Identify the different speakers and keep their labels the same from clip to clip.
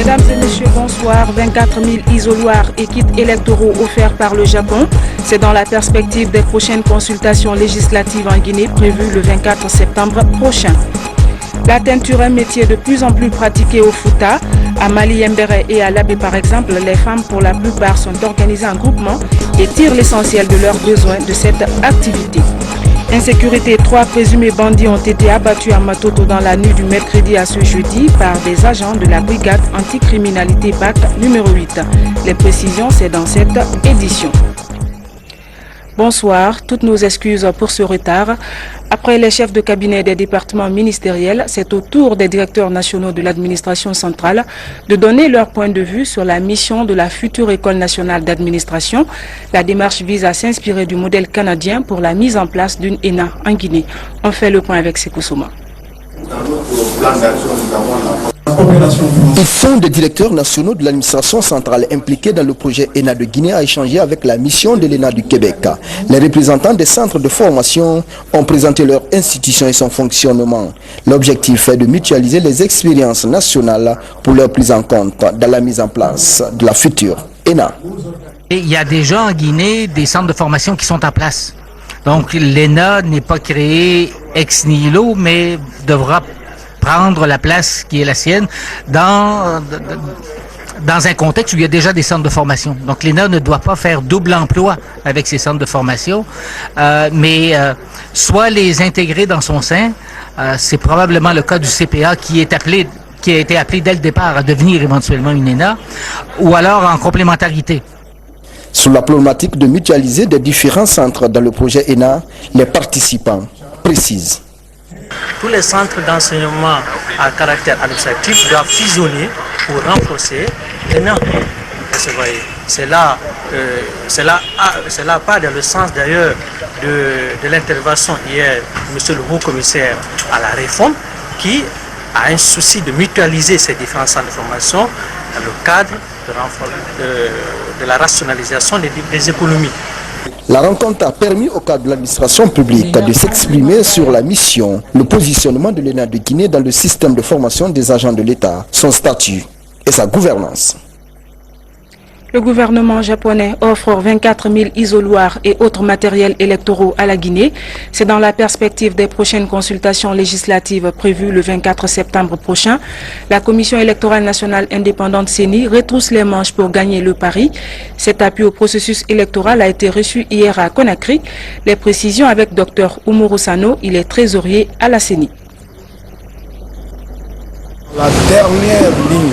Speaker 1: Mesdames et messieurs, bonsoir. 24 000 isoloirs et kits électoraux offerts par le Japon. C'est dans la perspective des prochaines consultations législatives en Guinée prévues le 24 septembre prochain. La teinture est un métier de plus en plus pratiqué au Fouta. À Mali-Embere et à Labé par exemple, les femmes pour la plupart sont organisées en groupement et tirent l'essentiel de leurs besoins de cette activité. Insécurité, 3 présumés bandits ont été abattus à Matoto dans la nuit du mercredi à ce jeudi par des agents de la brigade anticriminalité BAC numéro 8. Les précisions, c'est dans cette édition. Bonsoir, toutes nos excuses pour ce retard. Après les chefs de cabinet des départements ministériels, c'est au tour des directeurs nationaux de l'administration centrale de donner leur point de vue sur la mission de la future École nationale d'administration. La démarche vise à s'inspirer du modèle canadien pour la mise en place d'une ENA en Guinée. On fait le point avec Sekou Souma.
Speaker 2: Au fond des directeurs nationaux de l'administration centrale impliqués dans le projet ENA de Guinée a échangé avec la mission de l'ENA du Québec. Les représentants des centres de formation ont présenté leur institution et son fonctionnement. L'objectif est de mutualiser les expériences nationales pour leur prise en compte dans la mise en place de la future ENA.
Speaker 3: Il y a déjà en Guinée des centres de formation qui sont en place. Donc l'ENA n'est pas créée ex nihilo, mais devra prendre la place qui est la sienne dans un contexte où il y a déjà des centres de formation. Donc l'ENA ne doit pas faire double emploi avec ces centres de formation, mais soit les intégrer dans son sein. C'est probablement le cas du CPA qui a été appelé dès le départ à devenir éventuellement une ENA, ou alors en complémentarité.
Speaker 2: Sur la problématique de mutualiser des différents centres dans le projet ENA, les participants précisent.
Speaker 4: Tous les centres d'enseignement à caractère administratif doivent fusionner pour renforcer l'ENA. C'est là pas dans le sens d'ailleurs de l'intervention hier de M. le haut-commissaire à la réforme qui a un souci de mutualiser ces différents centres de formation dans le cadre de la rationalisation des économies.
Speaker 2: La rencontre a permis au cadre de l'administration publique de s'exprimer sur la mission, le positionnement de l'ENA de Guinée dans le système de formation des agents de l'État, son statut et sa gouvernance.
Speaker 1: Le gouvernement japonais offre 24 000 isoloirs et autres matériels électoraux à la Guinée. C'est dans la perspective des prochaines consultations législatives prévues le 24 septembre prochain. La Commission électorale nationale indépendante CENI retrousse les manches pour gagner le pari. Cet appui au processus électoral a été reçu hier à Conakry. Les précisions avec Dr Oumourou Sano, il est trésorier à la CENI.
Speaker 5: La dernière ligne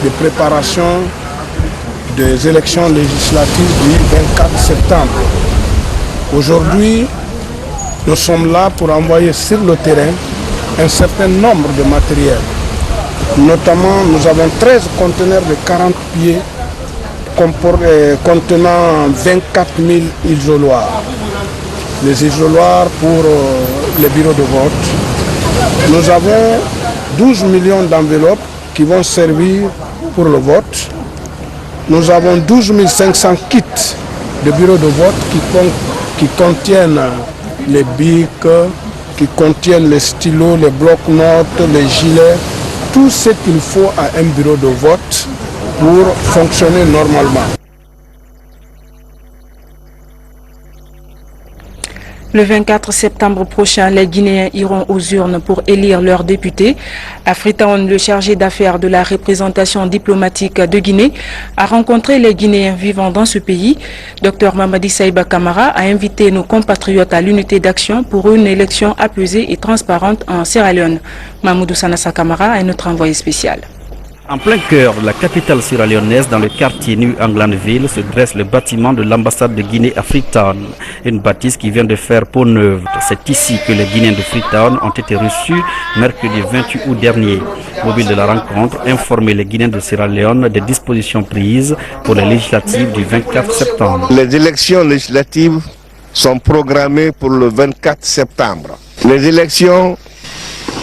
Speaker 5: de préparation des élections législatives du 24 septembre. Aujourd'hui, nous sommes là pour envoyer sur le terrain un certain nombre de matériels. Notamment, nous avons 13 conteneurs de 40 pieds contenant 24 000 isoloirs. Les isoloirs pour les bureaux de vote. Nous avons 12 millions d'enveloppes qui vont servir pour le vote. Nous avons 12 500 kits de bureaux de vote qui contiennent les bics, qui contiennent les stylos, les blocs-notes, les gilets, tout ce qu'il faut à un bureau de vote pour fonctionner normalement.
Speaker 1: Le 24 septembre prochain, les Guinéens iront aux urnes pour élire leurs députés. À Freetown, le chargé d'affaires de la représentation diplomatique de Guinée a rencontré les Guinéens vivant dans ce pays. Dr Mamadi Saïba Camara a invité nos compatriotes à l'unité d'action pour une élection apaisée et transparente en Sierra Leone. Mahmoudou Sanassa Camara est notre envoyé spécial.
Speaker 6: En plein cœur de la capitale sierra-léonaise, dans le quartier New Englandville, se dresse le bâtiment de l'ambassade de Guinée à Freetown. Une bâtisse qui vient de faire peau neuve. C'est ici que les Guinéens de Freetown ont été reçus mercredi 28 août dernier. Mobile de la rencontre, informer les Guinéens de Sierra Leone des dispositions prises pour les législatives du 24 septembre.
Speaker 7: Les élections législatives sont programmées pour le 24 septembre. Les élections,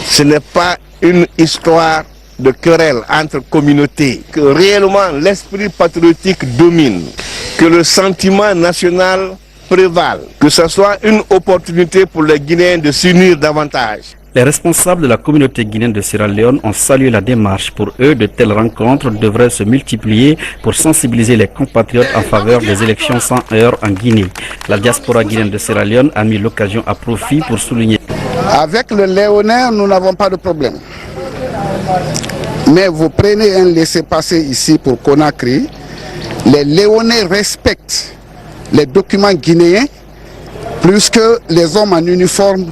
Speaker 7: ce n'est pas une histoire de querelle entre communautés, que réellement l'esprit patriotique domine, que le sentiment national prévale, que ce soit une opportunité pour les Guinéens de s'unir davantage.
Speaker 6: Les responsables de la communauté guinéenne de Sierra Leone ont salué la démarche. Pour eux, de telles rencontres devraient se multiplier pour sensibiliser les compatriotes en faveur des élections sans heurts en Guinée. La diaspora guinéenne de Sierra Leone a mis l'occasion à profit pour souligner.
Speaker 5: Avec le Léonais, nous n'avons pas de problème. Mais vous prenez un laissez-passer ici pour Conakry. Les Léonais respectent les documents guinéens plus que les hommes en uniforme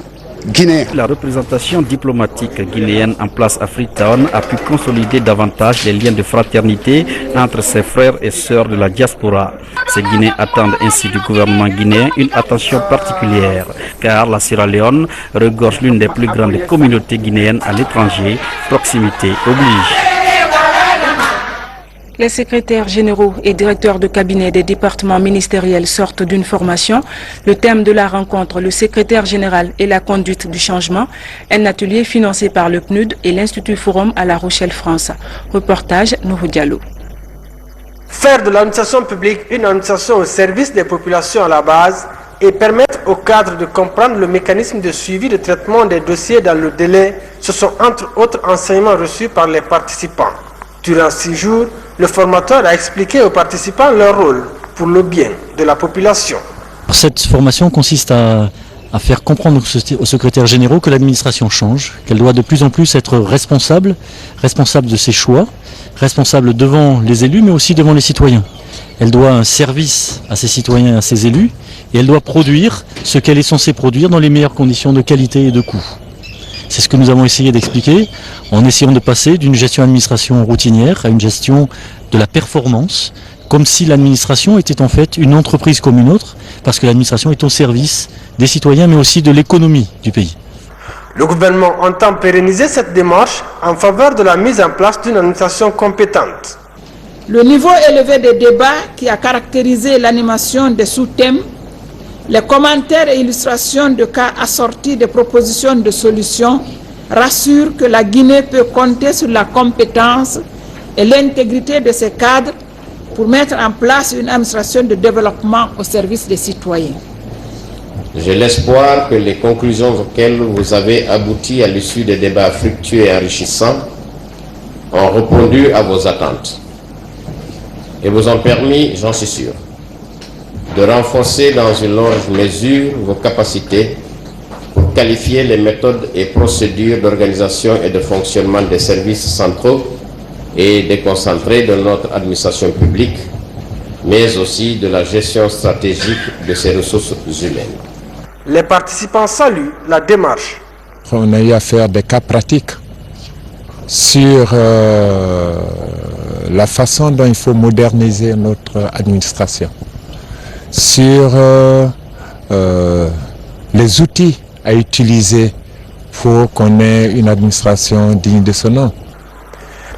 Speaker 5: guinéens.
Speaker 6: La représentation diplomatique guinéenne en place à Freetown a pu consolider davantage les liens de fraternité entre ses frères et sœurs de la diaspora. Ces Guinéens attendent ainsi du gouvernement guinéen une attention particulière, car la Sierra Leone regorge l'une des plus grandes communautés guinéennes à l'étranger. Proximité oblige.
Speaker 1: Les secrétaires généraux et directeurs de cabinet des départements ministériels sortent d'une formation. Le thème de la rencontre, le secrétaire général et la conduite du changement, un atelier financé par le PNUD et l'Institut Forum à La Rochelle, France. Reportage Nourou Diallo.
Speaker 8: Faire de l'administration publique une administration au service des populations à la base et permettre aux cadres de comprendre le mécanisme de suivi de traitement des dossiers dans le délai, ce sont entre autres enseignements reçus par les participants. Durant 6 jours, le formateur a expliqué aux participants leur rôle pour le bien de la population.
Speaker 9: Cette formation consiste à faire comprendre aux secrétaires généraux que l'administration change, qu'elle doit de plus en plus être responsable de ses choix, responsable devant les élus mais aussi devant les citoyens. Elle doit un service à ses citoyens et à ses élus et elle doit produire ce qu'elle est censée produire dans les meilleures conditions de qualité et de coût. C'est ce que nous avons essayé d'expliquer en essayant de passer d'une gestion administration routinière à une gestion de la performance, comme si l'administration était en fait une entreprise comme une autre, parce que l'administration est au service des citoyens mais aussi de l'économie du pays.
Speaker 8: Le gouvernement entend pérenniser cette démarche en faveur de la mise en place d'une administration compétente.
Speaker 10: Le niveau élevé des débats qui a caractérisé l'animation des sous-thèmes, les commentaires et illustrations de cas assortis de propositions de solutions rassurent que la Guinée peut compter sur la compétence et l'intégrité de ses cadres pour mettre en place une administration de développement au service des citoyens.
Speaker 11: J'ai l'espoir que les conclusions auxquelles vous avez abouti à l'issue des débats fructueux et enrichissants ont répondu à vos attentes et vous ont permis, j'en suis sûr, de renforcer dans une large mesure vos capacités pour qualifier les méthodes et procédures d'organisation et de fonctionnement des services centraux et déconcentrés de notre administration publique, mais aussi de la gestion stratégique de ses ressources humaines.
Speaker 8: Les participants saluent la démarche.
Speaker 12: On a eu à faire des cas pratiques sur la façon dont il faut moderniser notre administration, sur les outils à utiliser pour qu'on ait une administration digne de son nom.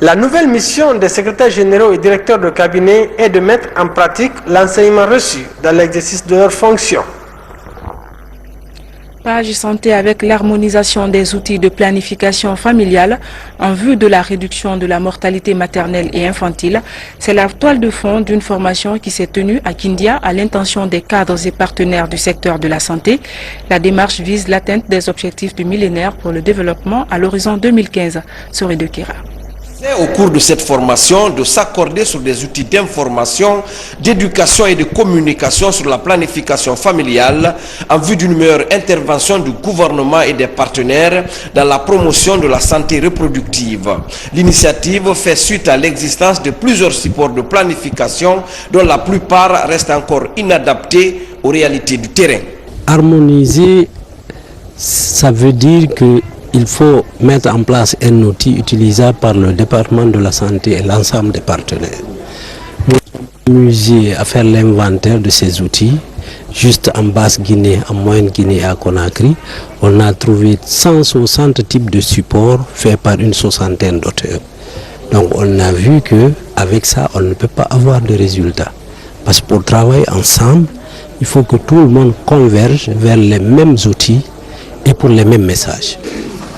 Speaker 8: La nouvelle mission des secrétaires généraux et directeurs de cabinet est de mettre en pratique l'enseignement reçu dans l'exercice de leurs fonctions.
Speaker 1: Page santé avec l'harmonisation des outils de planification familiale en vue de la réduction de la mortalité maternelle et infantile. C'est la toile de fond d'une formation qui s'est tenue à Kindia à l'intention des cadres et partenaires du secteur de la santé. La démarche vise l'atteinte des objectifs du millénaire pour le développement à l'horizon 2015. Soré de Kira.
Speaker 13: Au cours de cette formation, de s'accorder sur des outils d'information, d'éducation et de communication sur la planification familiale en vue d'une meilleure intervention du gouvernement et des partenaires dans la promotion de la santé reproductive. L'initiative fait suite à l'existence de plusieurs supports de planification dont la plupart restent encore inadaptés aux réalités du terrain.
Speaker 14: Harmoniser, ça veut dire que il faut mettre en place un outil utilisable par le département de la santé et l'ensemble des partenaires. Nous sommes amusés à faire l'inventaire de ces outils. Juste en Basse-Guinée, en Moyenne-Guinée et à Conakry, on a trouvé 160 types de supports faits par une soixantaine d'auteurs. Donc on a vu qu'avec ça, on ne peut pas avoir de résultats. Parce que pour travailler ensemble, il faut que tout le monde converge vers les mêmes outils et pour les mêmes messages.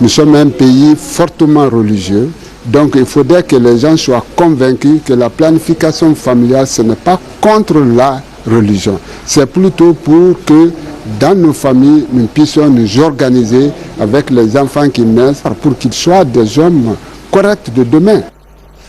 Speaker 5: Nous sommes un pays fortement religieux, donc il faudrait que les gens soient convaincus que la planification familiale, ce n'est pas contre la religion. C'est plutôt pour que dans nos familles, nous puissions nous organiser avec les enfants qui naissent pour qu'ils soient des hommes corrects de demain.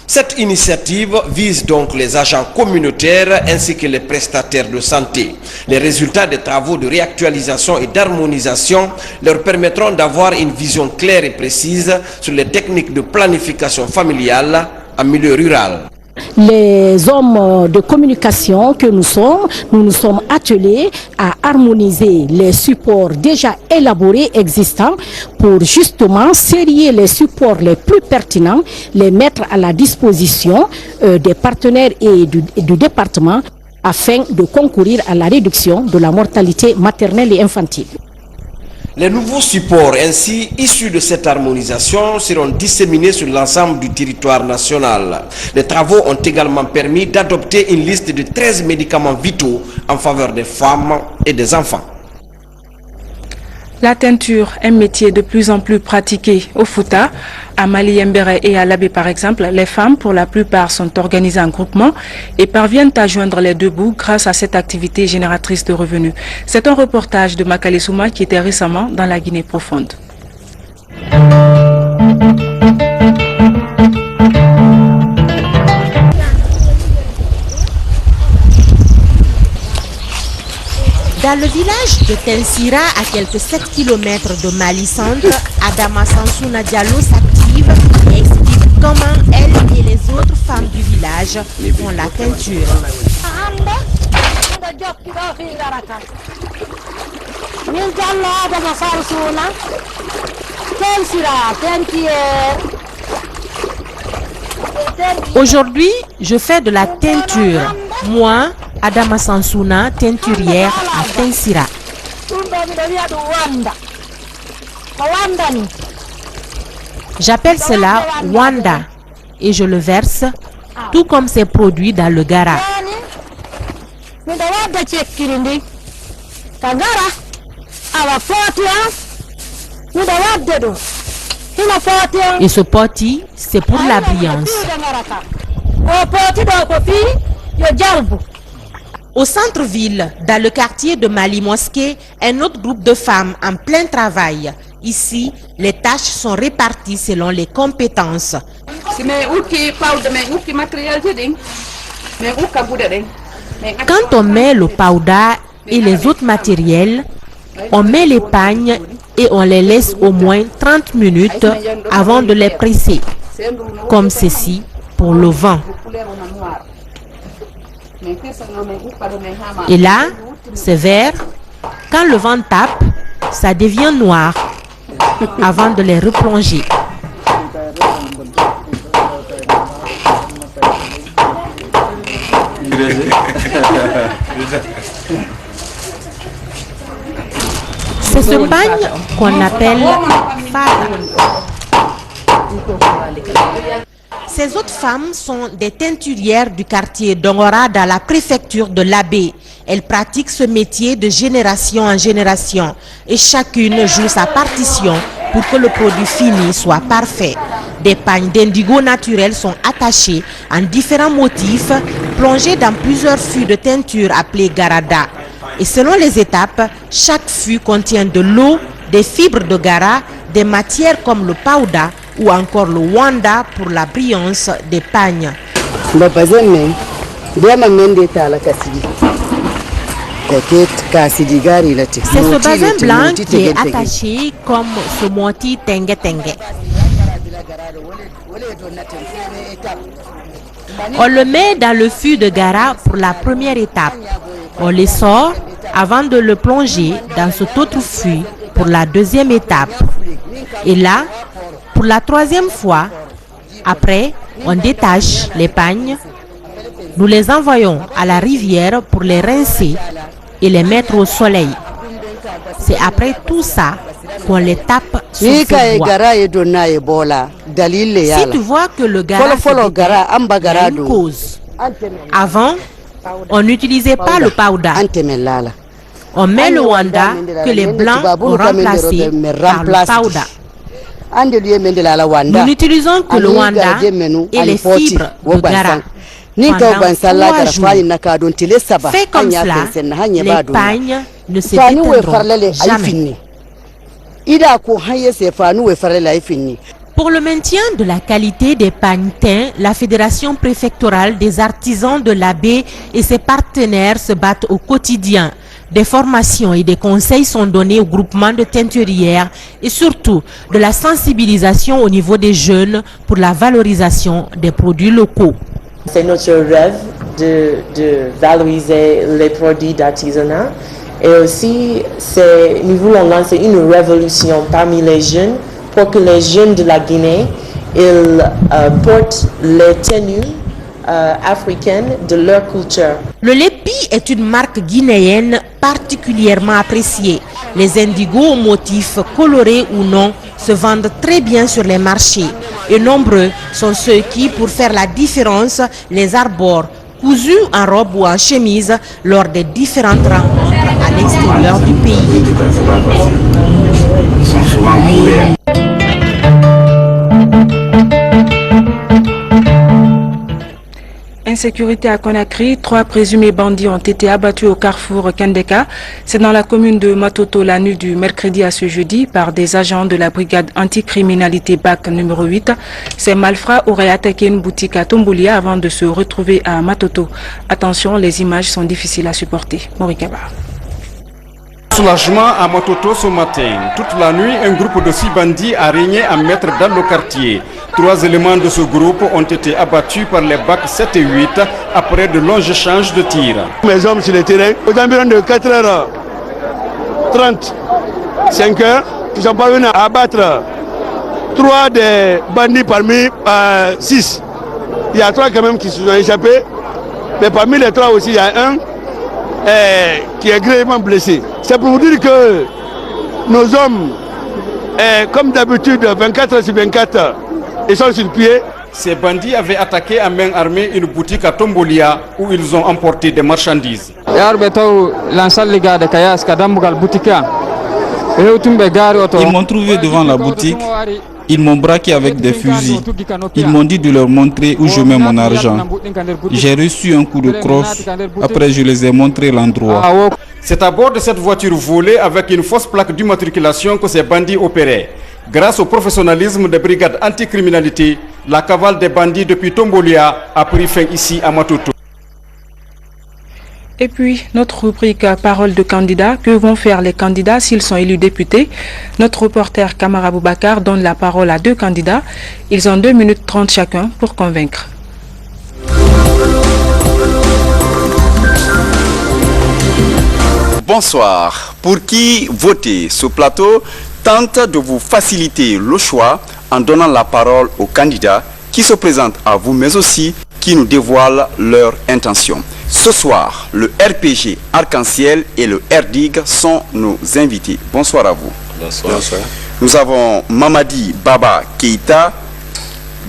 Speaker 13: Cette initiative vise donc les agents communautaires ainsi que les prestataires de santé. Les résultats des travaux de réactualisation et d'harmonisation leur permettront d'avoir une vision claire et précise sur les techniques de planification familiale en milieu rural.
Speaker 15: Les hommes de communication que nous sommes attelés à harmoniser les supports déjà élaborés existants pour justement serier les supports les plus pertinents, les mettre à la disposition des partenaires et du département afin de concourir à la réduction de la mortalité maternelle et infantile.
Speaker 13: Les nouveaux supports ainsi issus de cette harmonisation seront disséminés sur l'ensemble du territoire national. Les travaux ont également permis d'adopter une liste de 13 médicaments vitaux en faveur des femmes et des enfants.
Speaker 1: La teinture, un métier de plus en plus pratiqué au Fouta. À Mali-Yembere et à Labé par exemple, les femmes pour la plupart sont organisées en groupement et parviennent à joindre les deux bouts grâce à cette activité génératrice de revenus. C'est un reportage de Makale Souma qui était récemment dans la Guinée profonde.
Speaker 16: Dans le village de Tensira, à quelques 7 km de Mali Centre, Adama Sansouna Diallo s'active et explique comment elle et les autres femmes du village font la teinture. Aujourd'hui, je fais de la teinture. Moi, Adama Sansouna, teinturière à Tensira. J'appelle cela Wanda et je le verse, tout comme ces produits dans le Gara. Et ce poti, c'est pour la brillance. Au centre-ville, dans le quartier de Mali Mosquée, un autre groupe de femmes en plein travail. Ici, les tâches sont réparties selon les compétences. Quand on met le powder et les autres matériels, on met les pagnes et on les laisse au moins 30 minutes avant de les presser, comme ceci pour le vent. Et là, c'est vert. Quand le vent tape, ça devient noir avant de les replonger. C'est ce pagne qu'on appelle fada. Ces autres femmes sont des teinturières du quartier d'Ongora dans la préfecture de l'Abbé. Elles pratiquent ce métier de génération en génération et chacune joue sa partition pour que le produit fini soit parfait. Des pagnes d'indigo naturel sont attachés en différents motifs, plongés dans plusieurs fûts de teinture appelés garada. Et selon les étapes, chaque fût contient de l'eau, des fibres de gara, des matières comme le powder ou encore le wanda pour la brillance des pagnes. C'est ce bazin blanc qui est attaché comme ce moti tengue tengue. On le met dans le fût de gara pour la première étape. On les sort avant de le plonger dans cet autre fût pour la deuxième étape. Et là, pour la troisième fois, après, on détache les pagnes. Nous les envoyons à la rivière pour les rincer et les mettre au soleil. C'est après tout ça qu'on les tape sur ce bois. Si tu vois que le gara a une cause. Avant, on n'utilisait pas le powder. On met le wanda que les blancs ont remplacé par le powder. Nous n'utilisons que le wanda et les fibres de gara. Pendant 3 jours. Fait comme cela, les pagnes ne se déteindront jamais. Pour le maintien de la qualité des pagnes teints, la Fédération préfectorale des artisans de la baie et ses partenaires se battent au quotidien. Des formations et des conseils sont donnés au groupement de teinturières et surtout de la sensibilisation au niveau des jeunes pour la valorisation des produits locaux.
Speaker 17: C'est notre rêve de valoriser les produits d'artisanat et aussi nous voulons lancer une révolution parmi les jeunes pour que les jeunes de la Guinée portent les tenues africaines de leur culture.
Speaker 16: Le lépi est une marque guinéenne particulièrement appréciée. Les indigos aux motifs colorés ou non se vendent très bien sur les marchés et nombreux sont ceux qui, pour faire la différence, les arborent cousus en robe ou en chemise lors des différentes rencontres à l'extérieur du pays.
Speaker 1: Insécurité à Conakry, 3 présumés bandits ont été abattus au carrefour Kendeka. C'est dans la commune de Matoto la nuit du mercredi à ce jeudi par des agents de la brigade anticriminalité BAC numéro 8. Ces malfrats auraient attaqué une boutique à Tombolia avant de se retrouver à Matoto. Attention, les images sont difficiles à supporter. Morikaba.
Speaker 18: Soulagement à Matoto ce matin. Toute la nuit, un groupe de 6 bandits a régné à mettre dans le quartier. 3 éléments de ce groupe ont été abattus par les BAC 7 et 8 après de longs échanges de tirs.
Speaker 19: Mes hommes sur le terrain, aux environs de 4h30, 5h, ils sont parvenus à abattre 3 des bandits parmi 6. Il y a 3 quand même qui se sont échappés, mais parmi les 3 aussi, il y a un qui est grièvement blessé. C'est pour vous dire que nos hommes, comme d'habitude, 24h sur 24, ils sont sur pied.
Speaker 18: Ces bandits avaient attaqué à main armée une boutique à Tombolia où ils ont emporté des marchandises.
Speaker 20: Ils m'ont trouvé devant la boutique. Ils m'ont braqué avec des fusils. Ils m'ont dit de leur montrer où je mets mon argent. J'ai reçu un coup de crosse. Après, je les ai montré l'endroit.
Speaker 18: C'est à bord de cette voiture volée avec une fausse plaque d'immatriculation que ces bandits opéraient. Grâce au professionnalisme des brigades anticriminalité, la cavale des bandits depuis Tombolia a pris fin ici à Matoto.
Speaker 1: Et puis, notre rubrique Parole de candidats. Que vont faire les candidats s'ils sont élus députés? Notre reporter Kamara Boubacar donne la parole à 2 candidats. Ils ont 2 minutes 30 chacun pour convaincre.
Speaker 21: Bonsoir. Pour qui voter? Ce plateau tente de vous faciliter le choix en donnant la parole aux candidats qui se présentent à vous, mais aussi qui nous dévoilent leur intention. Ce soir, le RPG Arc-en-Ciel et le RDIG sont nos invités. Bonsoir à vous.
Speaker 11: Bonsoir. Bonsoir.
Speaker 21: Nous avons Mamadi Baba Keïta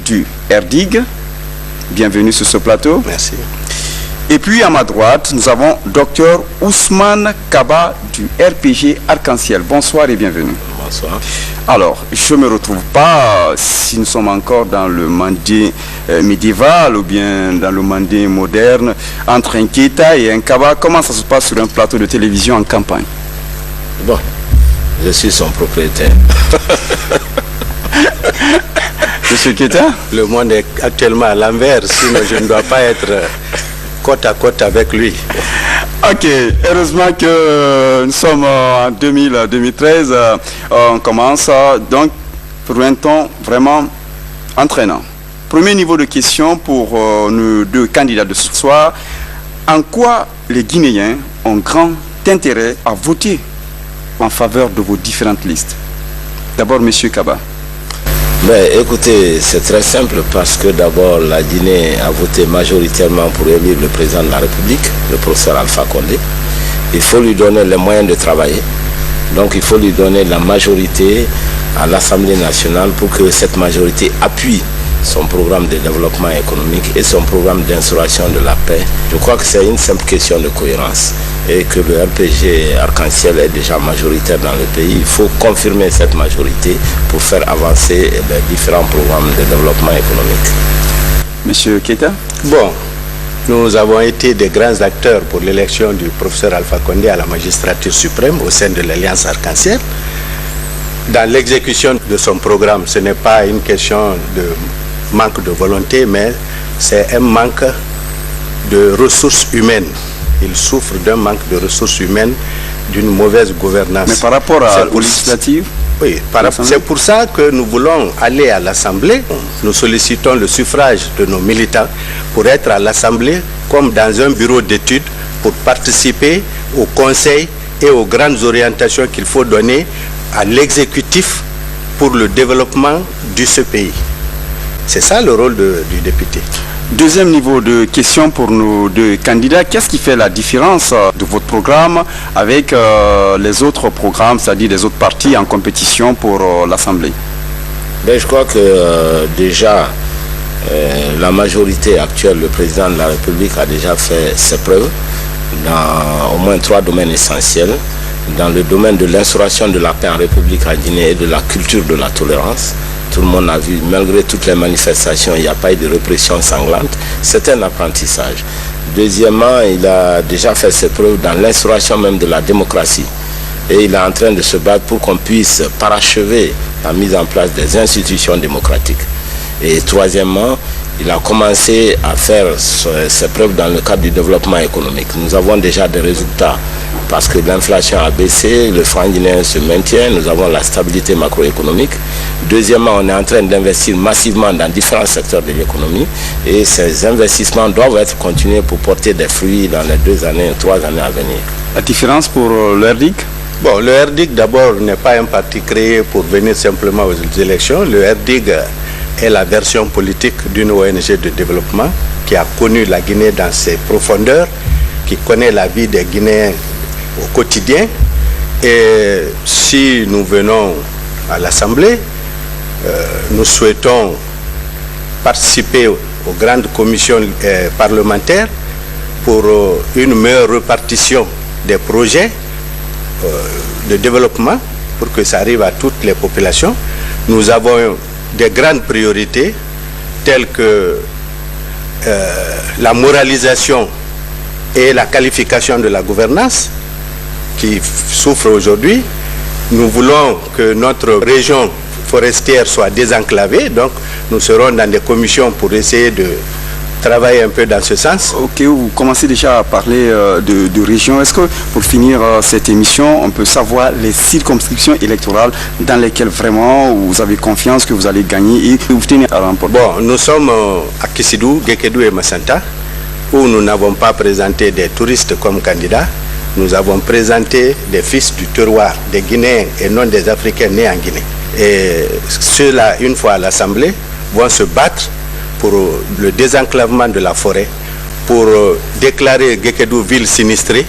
Speaker 21: du RDIG. Bienvenue sur ce plateau.
Speaker 11: Merci.
Speaker 21: Et puis à ma droite, nous avons Dr Ousmane Kaba du RPG Arc-en-Ciel. Bonsoir et bienvenue.
Speaker 11: Bonsoir.
Speaker 21: Alors, je ne me retrouve pas si nous sommes encore dans le mandé médiéval ou bien dans le mandé moderne entre un Keïta et un Kaba. Comment ça se passe sur un plateau de télévision en campagne?
Speaker 11: Bon, je suis son propriétaire.
Speaker 21: Monsieur Keïta?
Speaker 11: Le monde est actuellement à l'envers, sinon je ne dois pas être côte à côte avec lui.
Speaker 21: Ok, heureusement que nous sommes en 2013, on commence donc pour un temps vraiment entraînant. Premier niveau de question pour nos 2 candidats de ce soir. En quoi les Guinéens ont grand intérêt à voter en faveur de vos différentes listes? D'abord, Monsieur Kaba.
Speaker 11: Mais écoutez, c'est très simple parce que d'abord la Guinée a voté majoritairement pour élire le président de la République, le professeur Alpha Condé. Il faut lui donner les moyens de travailler. Donc il faut lui donner la majorité à l'Assemblée nationale pour que cette majorité appuie son programme de développement économique et son programme d'instauration de la paix. Je crois que c'est une simple question de cohérence et que le RPG Arc-en-Ciel est déjà majoritaire dans le pays. Il faut confirmer cette majorité pour faire avancer les différents programmes de développement économique.
Speaker 21: Monsieur Keïta?
Speaker 22: Bon, nous avons été des grands acteurs pour l'élection du professeur Alpha Condé à la magistrature suprême au sein de l'Alliance Arc-en-Ciel. dans l'exécution de son programme. Ce n'est pas une question de manque de volonté, mais c'est un manque de ressources humaines. Il souffre d'un manque de ressources humaines, d'une mauvaise gouvernance.
Speaker 21: Mais par rapport aux législatives,
Speaker 22: oui, c'est pour ça que nous voulons aller à l'Assemblée. Nous sollicitons le suffrage de nos militants pour être à l'Assemblée comme dans un bureau d'études pour participer au conseil et aux grandes orientations qu'il faut donner à l'exécutif pour le développement de ce pays. C'est ça le rôle du député.
Speaker 21: Deuxième niveau de question pour nos deux candidats. Qu'est-ce qui fait la différence de votre programme avec les autres programmes, c'est-à-dire les autres partis en compétition pour l'Assemblée?
Speaker 11: Je crois que déjà, la majorité actuelle, le président de la République a déjà fait ses preuves dans au moins 3 domaines essentiels. Dans le domaine de l'instauration de la paix en République en Guinée et de la culture de la tolérance. Tout le monde a vu, malgré toutes les manifestations, il n'y a pas eu de répression sanglante. C'est un apprentissage. Deuxièmement, il a déjà fait ses preuves dans l'instauration même de la démocratie. Et il est en train de se battre pour qu'on puisse parachever la mise en place des institutions démocratiques. Et troisièmement, il a commencé à faire ses preuves dans le cadre du développement économique. Nous avons déjà des résultats parce que l'inflation a baissé, le franc guinéen se maintient, nous avons la stabilité macroéconomique. Deuxièmement, on est en train d'investir massivement dans différents secteurs de l'économie et ces investissements doivent être continués pour porter des fruits dans les 3 années à venir.
Speaker 21: La différence pour le RDIC?
Speaker 22: Bon, le RDIC d'abord n'est pas un parti créé pour venir simplement aux élections. Le RDIC est la version politique d'une ONG de développement qui a connu la Guinée dans ses profondeurs, qui connaît la vie des Guinéens au quotidien. Et si nous venons à l'Assemblée, nous souhaitons participer aux grandes commissions parlementaires pour une meilleure répartition des projets de développement pour que ça arrive à toutes les populations. Nous avons des grandes priorités telles que la moralisation et la qualification de la gouvernance qui souffre aujourd'hui. Nous voulons que notre région forestière soit désenclavée, donc nous serons dans des commissions pour essayer de travailler un peu dans ce sens.
Speaker 21: Ok, vous commencez déjà à parler de région. Est-ce que pour finir cette émission, on peut savoir les circonscriptions électorales dans lesquelles vraiment vous avez confiance que vous allez gagner et que vous tenez à remporter?
Speaker 22: Bon, nous sommes à Kisidou, Gekedou et Massanta, où nous n'avons pas présenté des touristes comme candidats. Nous avons présenté des fils du terroir, des Guinéens et non des Africains nés en Guinée. Et ceux-là, une fois à l'Assemblée, vont se battre pour le désenclavement de la forêt, pour déclarer Gekedou ville sinistrée,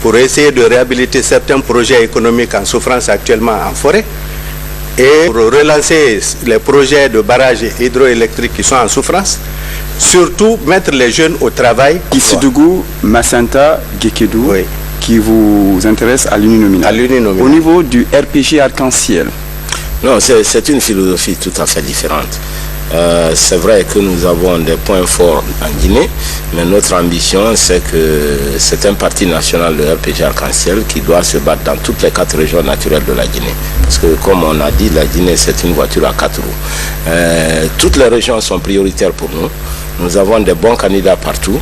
Speaker 22: pour essayer de réhabiliter certains projets économiques en souffrance actuellement en forêt, et pour relancer les projets de barrages hydroélectriques qui sont en souffrance, surtout mettre les jeunes au travail.
Speaker 21: Kisidou, Massanta, Gekedou, oui, qui vous intéresse à l'union nominale. Au niveau du RPG Arc-en-Ciel?
Speaker 11: Non, c'est une philosophie tout à fait différente. C'est vrai que nous avons des points forts en Guinée, mais notre ambition, c'est que c'est un parti national, le RPG Arc-en-Ciel, qui doit se battre dans toutes les 4 régions naturelles de la Guinée. Parce que, comme on a dit, la Guinée, c'est une voiture à 4 roues. Toutes les régions sont prioritaires pour nous. Nous avons des bons candidats partout.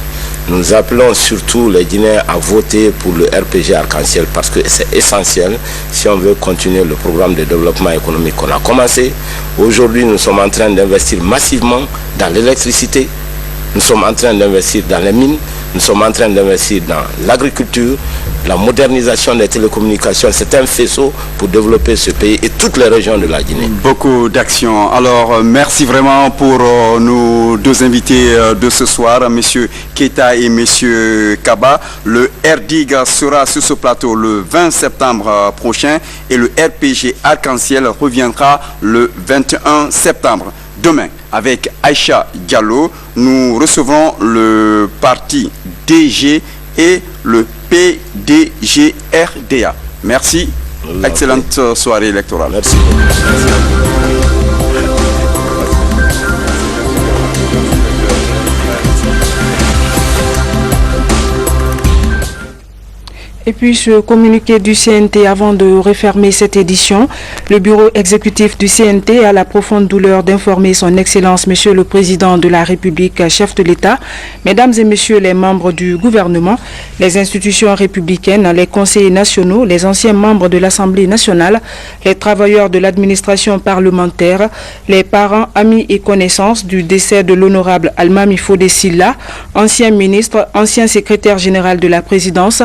Speaker 11: Nous appelons surtout les Guinéens à voter pour le RPG Arc-en-Ciel parce que c'est essentiel si on veut continuer le programme de développement économique qu'on a commencé. Aujourd'hui, nous sommes en train d'investir massivement dans l'électricité, nous sommes en train d'investir dans les mines, nous sommes en train d'investir dans l'agriculture, la modernisation des télécommunications. C'est un faisceau pour développer ce pays et toutes les régions de la Guinée.
Speaker 21: Beaucoup d'actions. Alors, merci vraiment pour nos 2 invités de ce soir, M. Keita et M. Kaba. Le RDIC sera sur ce plateau le 20 septembre prochain et le RPG Arc-en-Ciel reviendra le 21 septembre. Demain, avec Aïcha Diallo, nous recevrons le parti DG et le PDG-RDA. Merci. Excellente soirée électorale.
Speaker 11: Merci.
Speaker 1: Et puis ce communiqué du CNT avant de refermer cette édition, le bureau exécutif du CNT a la profonde douleur d'informer son Excellence Monsieur le Président de la République, chef de l'État, Mesdames et Messieurs les membres du gouvernement, les institutions républicaines, les conseillers nationaux, les anciens membres de l'Assemblée nationale, les travailleurs de l'administration parlementaire, les parents, amis et connaissances du décès de l'honorable Almami Fodé Silla, ancien ministre, ancien secrétaire général de la présidence,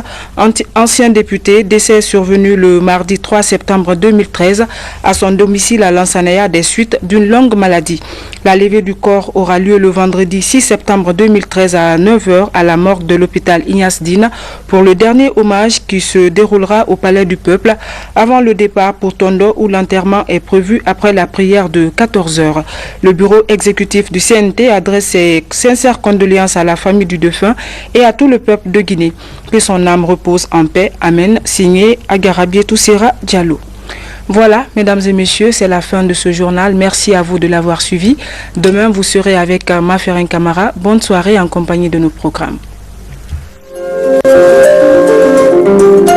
Speaker 1: ancien député, décès survenu le mardi 3 septembre 2013 à son domicile à Lansanaïa des suites d'une longue maladie. La levée du corps aura lieu le vendredi 6 septembre 2013 à 9h à la morgue de l'hôpital Ignace Dine pour le dernier hommage qui se déroulera au Palais du Peuple avant le départ pour Tondo où l'enterrement est prévu après la prière de 14h. Le bureau exécutif du CNT adresse ses sincères condoléances à la famille du défunt et à tout le peuple de Guinée. Que son âme repose en paix. Amen. Signé Agarabié Toussera Diallo. Voilà, mesdames et messieurs, c'est la fin de ce journal. Merci à vous de l'avoir suivi. Demain, vous serez avec Maferin Camara. Bonne soirée en compagnie de nos programmes.